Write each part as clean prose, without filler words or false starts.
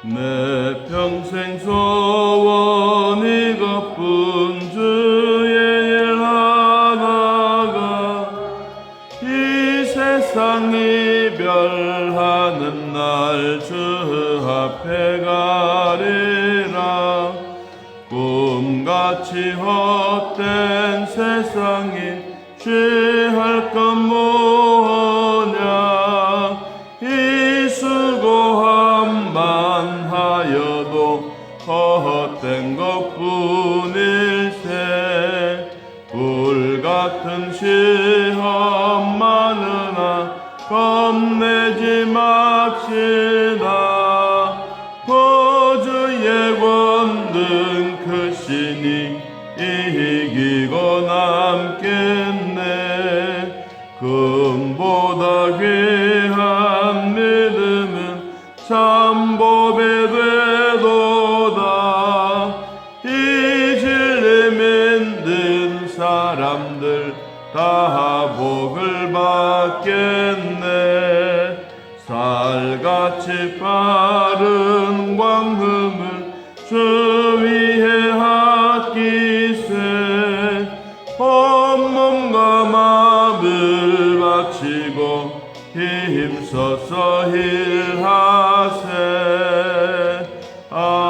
내 평생 소원이 가쁜 주의 일 하나가 이 세상 이별하는 날 주 앞에 가리라. 꿈같이 헛된 세상에 취할 것 뭐냐. 이 수고함만 하여도 헛된 것뿐일세. 불같은 시험 많으나 겁내지 맙시다. 구주의 권능 크시니 이기고 남겠네. 금보다 귀한 믿음은 참보배 되도다. 이 진리 믿는 사람들 다 복을 받겠네. 살같이 빠른 광금을 주 위에 아끼세. 온몸과 마음을 바치고 힘써서 일하세. 아멘.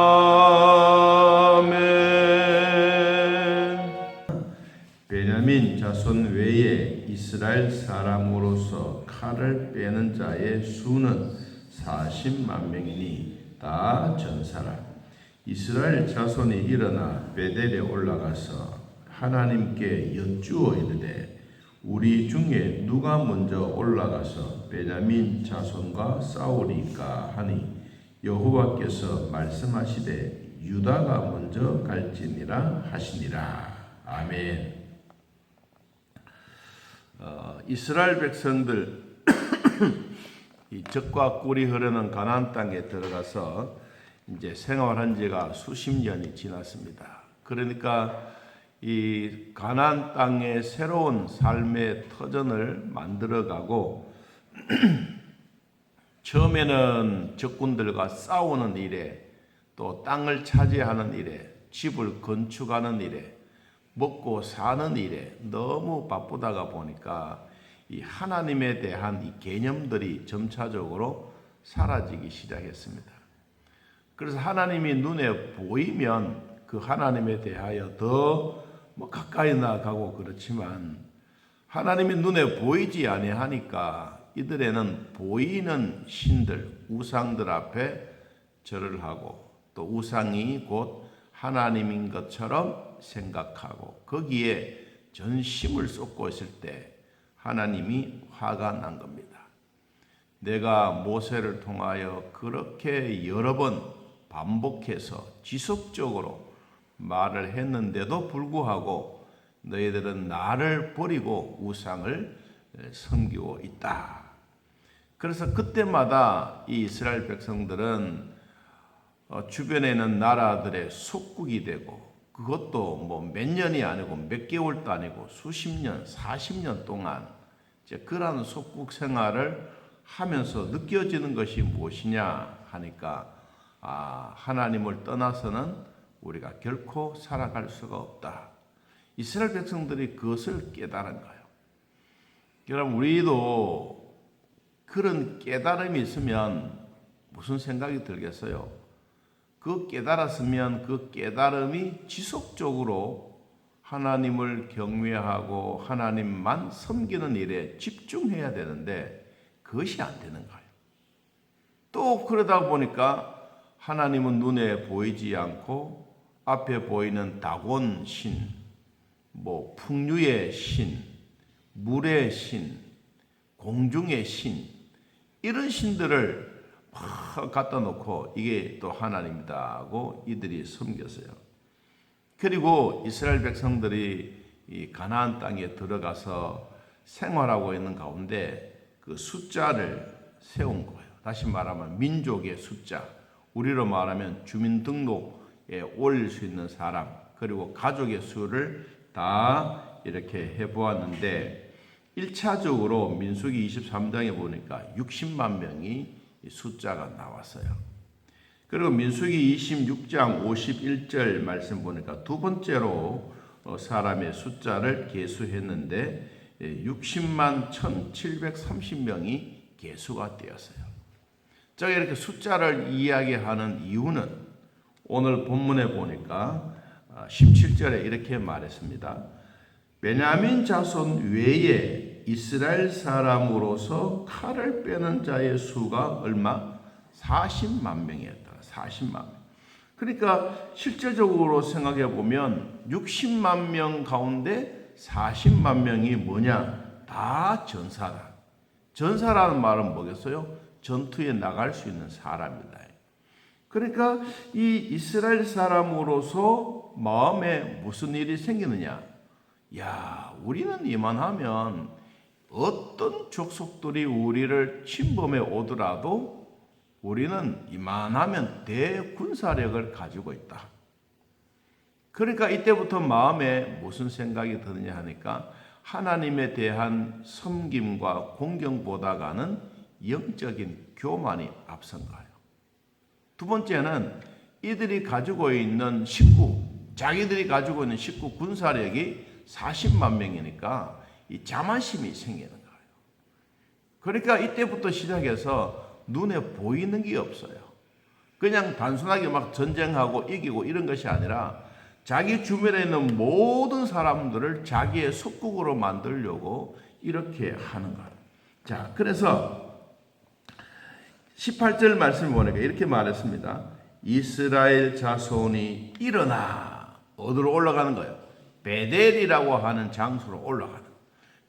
베냐민 자손 외에 이스라엘 사람으로서 칼을 빼는 자의 수는 40만 명이니 다 전사라. 이스라엘 자손이 일어나 베델에 올라가서 하나님께 여쭈어 이르되 우리 중에 누가 먼저 올라가서 베냐민 자손과 싸우리까 하니 여호와께서 말씀하시되 유다가 먼저 갈지니라 하시니라. 아멘. 이스라엘 백성들 이 젖과 꿀이 흐르는 가나안 땅에 들어가서 이제 생활한 지가 수십 년이 지났습니다. 그러니까 이 가나안 땅의 새로운 삶의 터전을 만들어가고 처음에는 적군들과 싸우는 일에, 또 땅을 차지하는 일에, 집을 건축하는 일에, 먹고 사는 일에 너무 바쁘다가 보니까 이 하나님에 대한 이 개념들이 점차적으로 사라지기 시작했습니다. 그래서 하나님이 눈에 보이면 그 하나님에 대하여 더 가까이 나가고 그렇지만 하나님이 눈에 보이지 아니하니까 이들에는 보이는 신들, 우상들 앞에 절을 하고 또 우상이 곧 하나님인 것처럼 생각하고 거기에 전심을 쏟고 있을 때 하나님이 화가 난 겁니다. 내가 모세를 통하여 그렇게 여러 번 반복해서 지속적으로 말을 했는데도 불구하고 너희들은 나를 버리고 우상을 섬기고 있다. 그래서 그때마다 이 이스라엘 백성들은 주변에 있는 나라들의 속국이 되고 그것도 뭐 몇 년이 아니고 몇 개월도 아니고 수십 년, 40년 동안 이제 그러한 속국 생활을 하면서 느껴지는 것이 무엇이냐 하니까 하나님을 떠나서는 우리가 결코 살아갈 수가 없다. 이스라엘 백성들이 그것을 깨달은 거예요. 여러분 우리도 그런 깨달음이 있으면 무슨 생각이 들겠어요? 그 깨달았으면 그 깨달음이 지속적으로 하나님을 경외하고 하나님만 섬기는 일에 집중해야 되는데 그것이 안 되는 거예요. 또 그러다 보니까 하나님은 눈에 보이지 않고 앞에 보이는 다곤 신, 풍류의 신, 물의 신, 공중의 신 이런 신들을 막 갖다 놓고 이게 또 하나님이다 하고 이들이 섬겼어요. 그리고 이스라엘 백성들이 이 가나안 땅에 들어가서 생활하고 있는 가운데 그 숫자를 세운 거예요. 다시 말하면 민족의 숫자, 우리로 말하면 주민등록에 올릴 수 있는 사람, 그리고 가족의 수를 다 이렇게 해보았는데 1차적으로 민수기 23장에 보니까 60만 명이 숫자가 나왔어요. 그리고 민수기 26장 51절 말씀 보니까 두 번째로 사람의 숫자를 계수했는데 60만 1730명이 계수가 되었어요. 제가 이렇게 숫자를 이야기하는 이유는 오늘 본문에 보니까 17절에 이렇게 말했습니다. 베냐민 자손 외에 이스라엘 사람으로서 칼을 빼는 자의 수가 얼마? 40만 명이었다. 40만 명. 그러니까 실제적으로 생각해 보면 60만 명 가운데 40만 명이 뭐냐? 다 전사다. 전사라는 말은 뭐겠어요? 전투에 나갈 수 있는 사람이다. 그러니까 이 이스라엘 사람으로서 마음에 무슨 일이 생기느냐? 야, 우리는 이만하면 어떤 족속들이 우리를 침범해 오더라도 우리는 이만하면 대군사력을 가지고 있다. 그러니까 이때부터 마음에 무슨 생각이 드느냐 하니까 하나님에 대한 섬김과 공경보다가는 영적인 교만이 앞선 거예요. 두 번째는 이들이 가지고 있는 자기들이 가지고 있는 식구 군사력이 40만 명이니까 이 자만심이 생기는 거예요. 그러니까 이때부터 시작해서 눈에 보이는 게 없어요. 그냥 단순하게 막 전쟁하고 이기고 이런 것이 아니라 자기 주변에 있는 모든 사람들을 자기의 속국으로 만들려고 이렇게 하는 거예요. 자, 그래서 18절 말씀을 보니까 이렇게 말했습니다. 이스라엘 자손이 일어나. 어디로 올라가는 거예요? 베델이라고 하는 장소로 올라가는 거예요.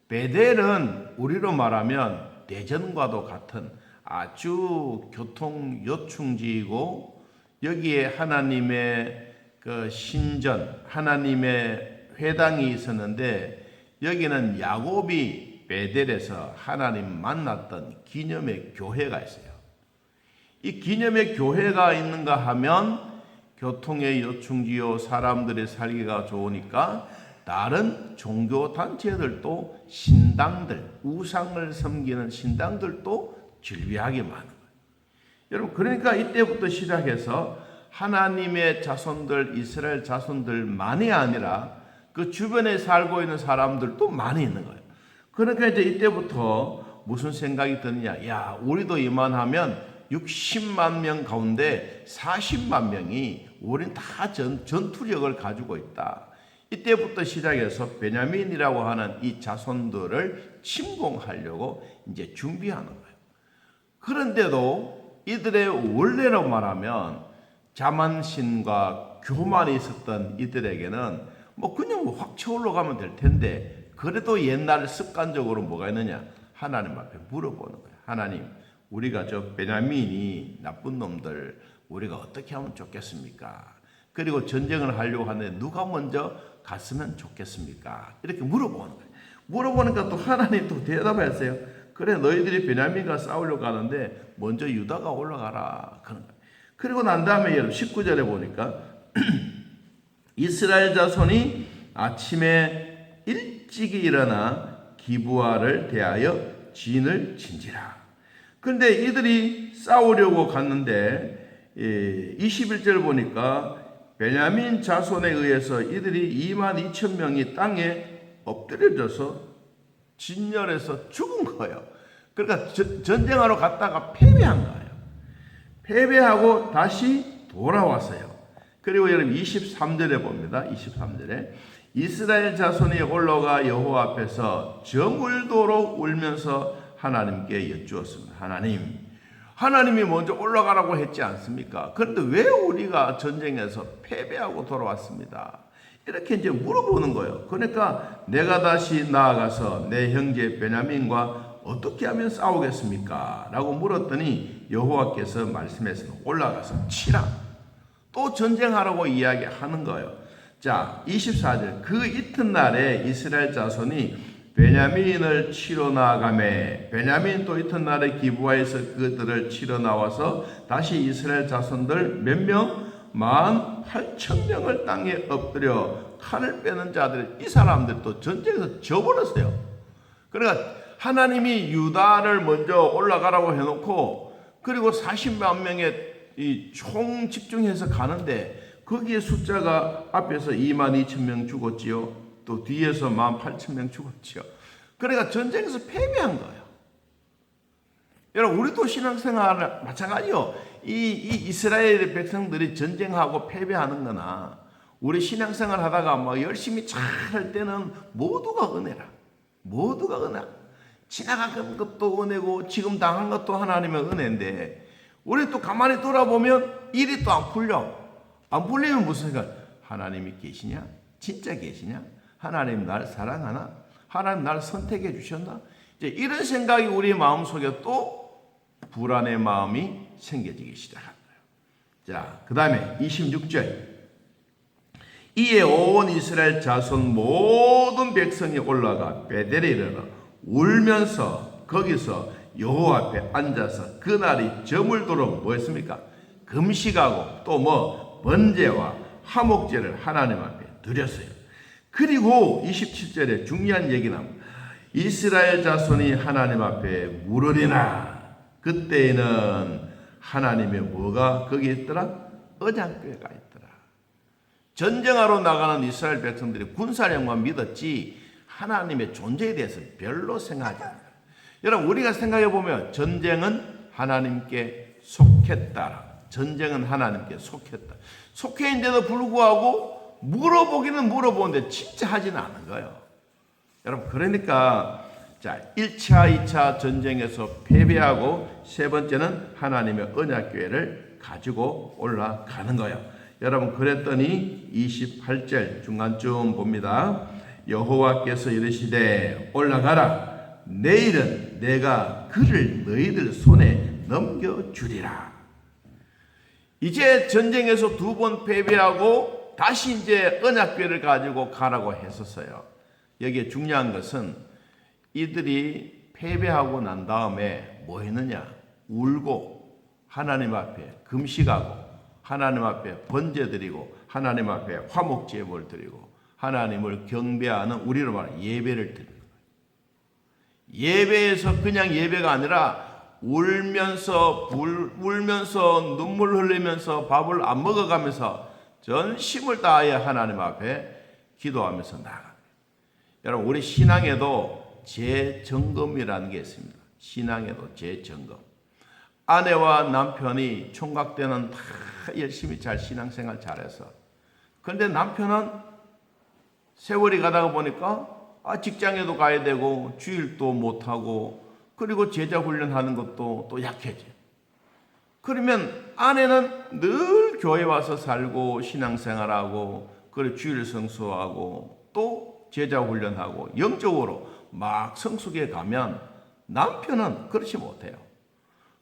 베델은 우리로 말하면 대전과도 같은 아주 교통 요충지이고 여기에 하나님의 그 신전, 하나님의 회당이 있었는데 여기는 야곱이 베델에서 하나님 만났던 기념의 교회가 있어요. 이 기념의 교회가 있는가 하면 교통의 요충지요 사람들의 살기가 좋으니까 다른 종교 단체들도 신당들, 우상을 섬기는 신당들도 즐비하게 많은 거예요. 여러분 그러니까 이때부터 시작해서 하나님의 자손들, 이스라엘 자손들만이 아니라 그 주변에 살고 있는 사람들도 많이 있는 거예요. 그러니까 이제 이때부터 무슨 생각이 드느냐? 야, 우리도 이만하면 60만 명 가운데 40만 명이 우린 다 전투력을 가지고 있다. 이때부터 시작해서 베냐민이라고 하는 이 자손들을 침공하려고 이제 준비하는 거예요. 그런데도 이들의 원래로 말하면 자만심과 교만이 있었던 이들에게는 뭐 그냥 확 쳐올라가면 될 텐데 그래도 옛날 습관적으로 뭐가 있느냐? 하나님 앞에 물어보는 거예요. 하나님, 우리가 저 베냐민이 나쁜 놈들 우리가 어떻게 하면 좋겠습니까? 그리고 전쟁을 하려고 하는데 누가 먼저 갔으면 좋겠습니까? 이렇게 물어보는 거예요. 물어보니까 또 하나님 또 대답했어요. 그래, 너희들이 베냐민과 싸우려고 하는데 먼저 유다가 올라가라. 그런 거예요. 그리고 난 다음에 여러분 19절에 보니까 이스라엘 자손이 아침에 일찍이 일어나 기브아를 대하여 진을 친지라. 그런데 이들이 싸우려고 갔는데 21절 보니까 베냐민 자손에 의해서 이들이 2만 2천 명이 땅에 엎드려져서 진열해서 죽은 거예요. 그러니까 전쟁하러 갔다가 패배한 거예요. 패배하고 다시 돌아왔어요. 그리고 여러분 23절에 봅니다. 23절에 이스라엘 자손이 올라가 여호와 앞에서 저물도록 울면서 하나님께 여쭈었습니다. 하나님이 먼저 올라가라고 했지 않습니까? 그런데 왜 우리가 전쟁에서 패배하고 돌아왔습니다? 이렇게 이제 물어보는 거예요. 그러니까 내가 다시 나아가서 내 형제 베냐민과 어떻게 하면 싸우겠습니까? 라고 물었더니 여호와께서 말씀했습니다. 올라가서 치라. 또 전쟁하라고 이야기하는 거예요. 자, 24절. 그 이튿날에 이스라엘 자손이 베냐민을 치러 나아가매 베냐민 또 이튿날에 기브아에서 그들을 치러 나와서 다시 이스라엘 자손들 몇 명? 18,000명을 땅에 엎드려 칼을 빼는 자들 이 사람들도 전쟁에서 져버렸어요. 그러니까 하나님이 유다를 먼저 올라가라고 해놓고 그리고 40만 명의 이 총 집중해서 가는데 거기에 숫자가 앞에서 22,000명 죽었지요. 또 뒤에서 18,000명 죽었지요. 그러니까 전쟁에서 패배한 거예요. 여러분 우리도 신앙생활 마찬가지요. 이 이스라엘 백성들이 전쟁하고 패배하는 거나 우리 신앙생활 하다가 뭐 열심히 잘 할 때는 모두가 은혜라. 모두가 은혜. 지나간 것도 은혜고 지금 당한 것도 하나님의 은혜인데 우리 또 가만히 돌아보면 일이 또 안 풀려. 안 풀리면 무슨 생각? 하나님이 계시냐? 진짜 계시냐? 하나님 날 사랑하나? 하나님 날 선택해 주셨나? 이제 이런 생각이 우리 마음속에 또 불안의 마음이 생겨지기 시작합니다. 자, 그 다음에 26절. 이에 온 이스라엘 자손 모든 백성이 올라가 베델에 이르러 울면서 거기서 여호와 앞에 앉아서 그날이 저물도록 뭐했습니까? 금식하고 또 뭐 번제와 화목제를 하나님 앞에 드렸어요. 그리고 27절에 중요한 얘기는 이스라엘 자손이 하나님 앞에 물으리나 그때에는 하나님의 뭐가 거기 있더라? 언약궤가 있더라. 전쟁하러 나가는 이스라엘 백성들이 군사력만 믿었지 하나님의 존재에 대해서 별로 생각하지 않아요. 여러분 우리가 생각해 보면 전쟁은 하나님께 속했다. 전쟁은 하나님께 속했다. 속해 있는데도 불구하고 물어보기는 물어보는데 진짜 하지는 않은 거예요. 여러분 그러니까 자 1차, 2차 전쟁에서 패배하고 세 번째는 하나님의 언약궤를 가지고 올라가는 거예요. 여러분 그랬더니 28절 중간쯤 봅니다. 여호와께서 이르시되 올라가라. 내일은 내가 그를 너희들 손에 넘겨주리라. 이제 전쟁에서 두 번 패배하고 다시 이제 언약궤를 가지고 가라고 했었어요. 여기에 중요한 것은 이들이 패배하고 난 다음에 뭐 했느냐? 울고 하나님 앞에 금식하고 하나님 앞에 번제 드리고 하나님 앞에 화목 제물 드리고 하나님을 경배하는 우리로 말하는 예배를 드리는 거예요. 예배에서 그냥 예배가 아니라 울면서 눈물 흘리면서 밥을 안 먹어가면서 전심을 다하여 하나님 앞에 기도하면서 나아갑니다. 여러분 우리 신앙에도 재점검이라는 게 있습니다. 신앙에도 재점검. 아내와 남편이 총각 때는 다 열심히 잘 신앙생활 잘해서 그런데 남편은 세월이 가다가 보니까 직장에도 가야 되고 주일도 못하고 그리고 제자 훈련하는 것도 또 약해져. 그러면 아내는 늘 교회 와서 살고 신앙생활하고 그리고 주일 성수하고 또 제자 훈련하고 영적으로 막 성숙해 가면 남편은 그렇지 못해요.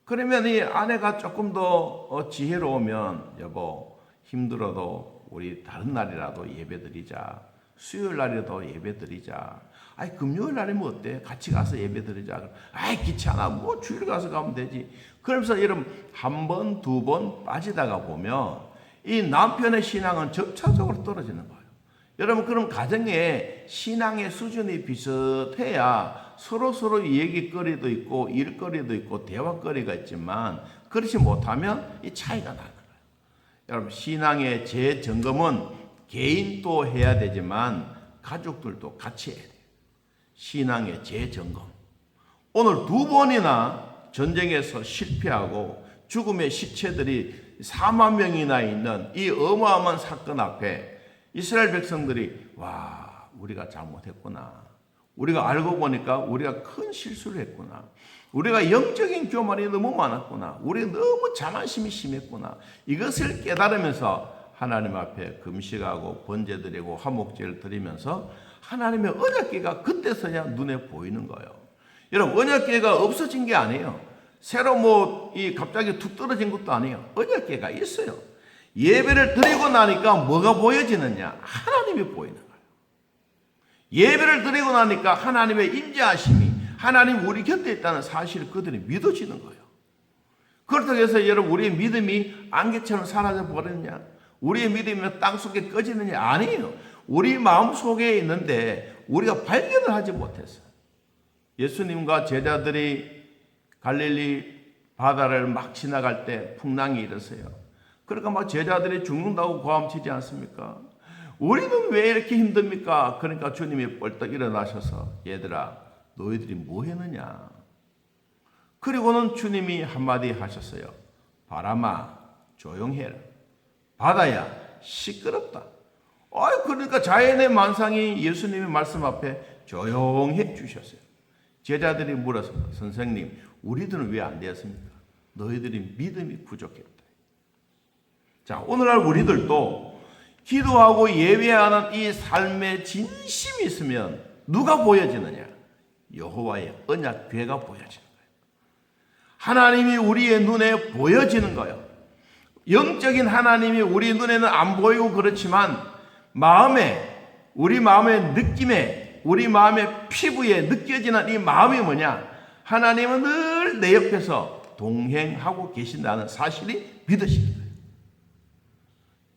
그러면 이 아내가 조금 더 지혜로우면 여보 힘들어도 우리 다른 날이라도 예배드리자. 수요일 날이라도 예배드리자. 아이 금요일 날이면 어때? 같이 가서 예배드리자. 아이 귀찮아. 뭐 주일 가서 가면 되지. 그러면서 여러분 한 번, 두 번 빠지다가 보면 이 남편의 신앙은 점차적으로 떨어지는 거예요. 여러분 그럼 가정에 신앙의 수준이 비슷해야 서로 얘기거리도 있고 일거리도 있고 대화거리가 있지만 그렇지 못하면 이 차이가 나는 거예요. 여러분 신앙의 재점검은 개인도 해야 되지만 가족들도 같이 해야 돼요. 신앙의 재점검. 오늘 두 번이나 전쟁에서 실패하고 죽음의 시체들이 4만 명이나 있는 이 어마어마한 사건 앞에 이스라엘 백성들이 와 우리가 잘못했구나. 우리가 알고 보니까 우리가 큰 실수를 했구나. 우리가 영적인 교만이 너무 많았구나. 우리가 너무 자만심이 심했구나. 이것을 깨달으면서 하나님 앞에 금식하고 번제드리고 화목제를 드리면서 하나님의 언약궤가 그때서야 눈에 보이는 거예요. 여러분 언약궤가 없어진 게 아니에요. 새로 갑자기 툭 떨어진 것도 아니에요. 언약궤가 있어요. 예배를 드리고 나니까 뭐가 보여지느냐? 하나님이 보이는 거예요. 예배를 드리고 나니까 하나님의 임재하심이 하나님 우리 곁에 있다는 사실을 그들이 믿어지는 거예요. 그렇다고 해서 여러분 우리의 믿음이 안개처럼 사라져 버렸냐? 우리의 믿음이 땅속에 꺼지느냐? 아니에요. 우리 마음속에 있는데 우리가 발견을 하지 못했어요. 예수님과 제자들이 갈릴리 바다를 막 지나갈 때 풍랑이 일었어요. 그러니까 막 제자들이 죽는다고 고함치지 않습니까? 우리는 왜 이렇게 힘듭니까? 그러니까 주님이 벌떡 일어나셔서 얘들아 너희들이 뭐 했느냐? 그리고는 주님이 한마디 하셨어요. 바람아 조용해라. 바다야 시끄럽다. 그러니까 자연의 만상이 예수님의 말씀 앞에 조용해 주셨어요. 제자들이 물었습니다. 선생님 우리들은 왜 안 되었습니까? 너희들이 믿음이 부족했다. 자, 오늘날 우리들도 기도하고 예배하는 이 삶의 진심이 있으면 누가 보여지느냐? 여호와의 언약궤가 보여지는 거예요. 하나님이 우리의 눈에 보여지는 거예요. 영적인 하나님이 우리 눈에는 안 보이고 그렇지만 우리 마음의 느낌에, 우리 마음의 피부에 느껴지는 이 마음이 뭐냐? 하나님은 늘 내 옆에서 동행하고 계신다는 사실이 믿어지는 거예요.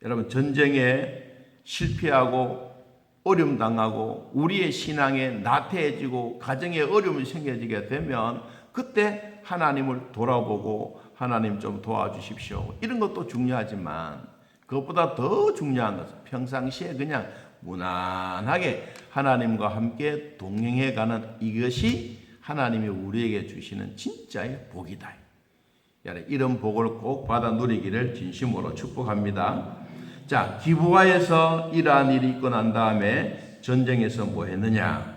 여러분 전쟁에 실패하고 어려움 당하고 우리의 신앙에 나태해지고 가정에 어려움이 생겨지게 되면 그때 하나님을 돌아보고 하나님 좀 도와주십시오. 이런 것도 중요하지만 그것보다 더 중요한 것은 평상시에 그냥 무난하게 하나님과 함께 동행해가는 이것이 하나님이 우리에게 주시는 진짜의 복이다. 이런 복을 꼭 받아 누리기를 진심으로 축복합니다. 자, 기브아에서 이러한 일이 있고 난 다음에 전쟁에서 뭐 했느냐?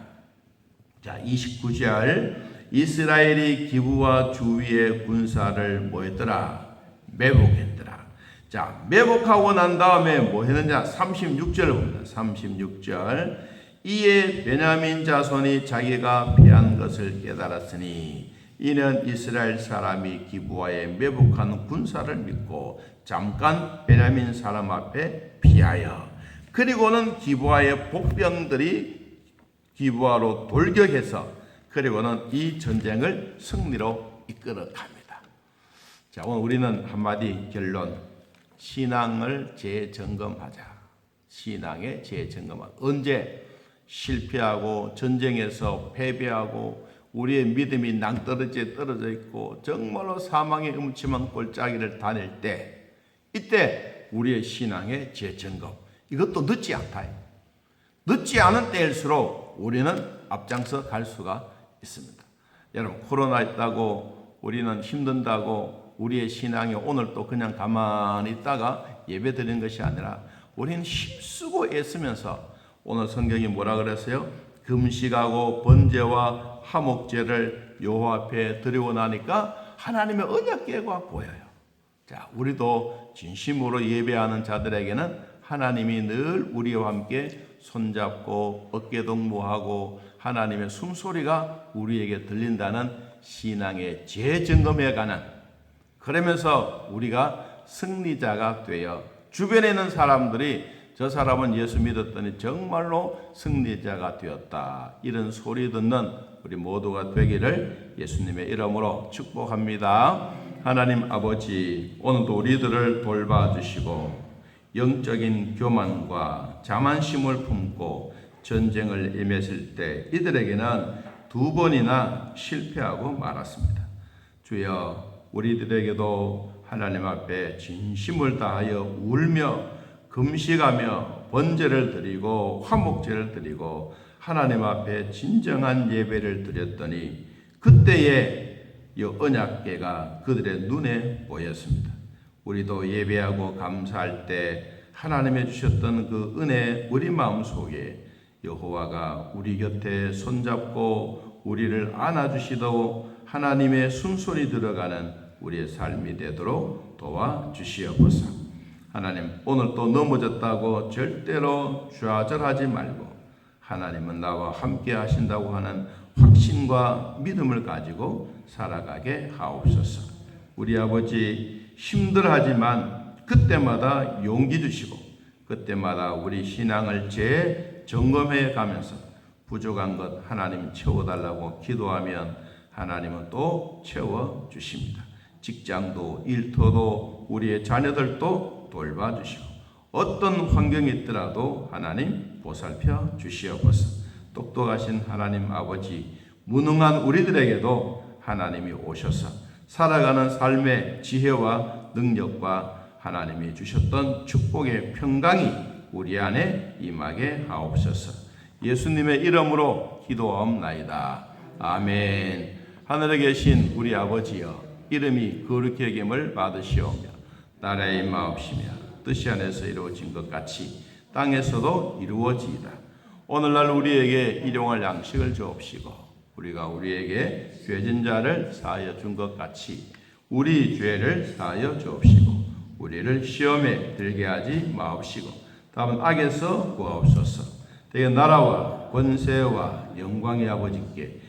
자, 29절 이스라엘이 기브아 주위의 군사를 뭐 했더라? 매복했더라. 자, 매복하고 난 다음에 뭐 했느냐? 36절 봅니다. 36절 이에 베냐민 자손이 자기가 피한 것을 깨달았으니 이는 이스라엘 사람이 기브아에 매복한 군사를 믿고 잠깐 베냐민 사람 앞에 피하여 그리고는 기브아의 복병들이 기브아로 돌격해서 그리고는 이 전쟁을 승리로 이끌어갑니다. 자, 오늘 우리는 한마디 결론. 신앙을 재점검하자. 신앙의 재점검. 언제 실패하고 전쟁에서 패배하고 우리의 믿음이 낭떠러지에 떨어져 있고 정말로 사망의 음침한 골짜기를 다닐 때 이때 우리의 신앙의 재점검. 이것도 늦지 않다. 늦지 않은 때일수록 우리는 앞장서 갈 수가 있습니다. 여러분 코로나 있다고 우리는 힘든다고 우리의 신앙이 오늘 또 그냥 가만히 있다가 예배 드리는 것이 아니라 우리는 힘쓰고 애쓰면서 오늘 성경이 뭐라 그랬어요? 금식하고 번제와 화목제를 여호와 앞에 드리고 나니까 하나님의 언약궤가 보여요. 자, 우리도 진심으로 예배하는 자들에게는 하나님이 늘 우리와 함께 손잡고 어깨동무하고 하나님의 숨소리가 우리에게 들린다는 신앙의 재점검에 관한 그러면서 우리가 승리자가 되어 주변에 있는 사람들이 저 사람은 예수 믿었더니 정말로 승리자가 되었다. 이런 소리 듣는 우리 모두가 되기를 예수님의 이름으로 축복합니다. 하나님 아버지, 오늘도 우리들을 돌봐주시고 영적인 교만과 자만심을 품고 전쟁을 임했을 때 이들에게는 2번이나 실패하고 말았습니다. 주여, 우리들에게도 하나님 앞에 진심을 다하여 울며 금식하며 번제를 드리고 화목제를 드리고 하나님 앞에 진정한 예배를 드렸더니 그때에 이 언약궤가 그들의 눈에 보였습니다. 우리도 예배하고 감사할 때 하나님의 주셨던 그 은혜 우리 마음속에 여호와가 우리 곁에 손잡고 우리를 안아주시도록 하나님의 숨소리 들어가는 우리의 삶이 되도록 도와주시옵소서. 하나님, 오늘 또 넘어졌다고 절대로 좌절하지 말고 하나님은 나와 함께 하신다고 하는 확신과 믿음을 가지고 살아가게 하옵소서. 우리 아버지, 힘들하지만 그때마다 용기 주시고 그때마다 우리 신앙을 재점검해 가면서 부족한 것 하나님 채워달라고 기도하면 하나님은 또 채워주십니다. 직장도 일터도 우리의 자녀들도 돌봐주시고 어떤 환경이 있더라도 하나님 보살펴 주시옵소서. 똑똑하신 하나님 아버지, 무능한 우리들에게도 하나님이 오셔서 살아가는 삶의 지혜와 능력과 하나님이 주셨던 축복의 평강이 우리 안에 임하게 하옵소서. 예수님의 이름으로 기도하옵나이다. 아멘. 하늘에 계신 우리 아버지여, 이름이 거룩히 여김을 받으시오며 나라의 임하옵시며 뜻이 안에서 이루어진 것 같이 땅에서도 이루어지이다. 오늘날 우리에게 일용할 양식을 주옵시고 우리가 우리에게 죄진 자를 사하여 준 것 같이 우리 죄를 사하여 주옵시고 우리를 시험에 들게 하지 마옵시고 다만 악에서 구하옵소서. 대개 나라와 권세와 영광의 아버지께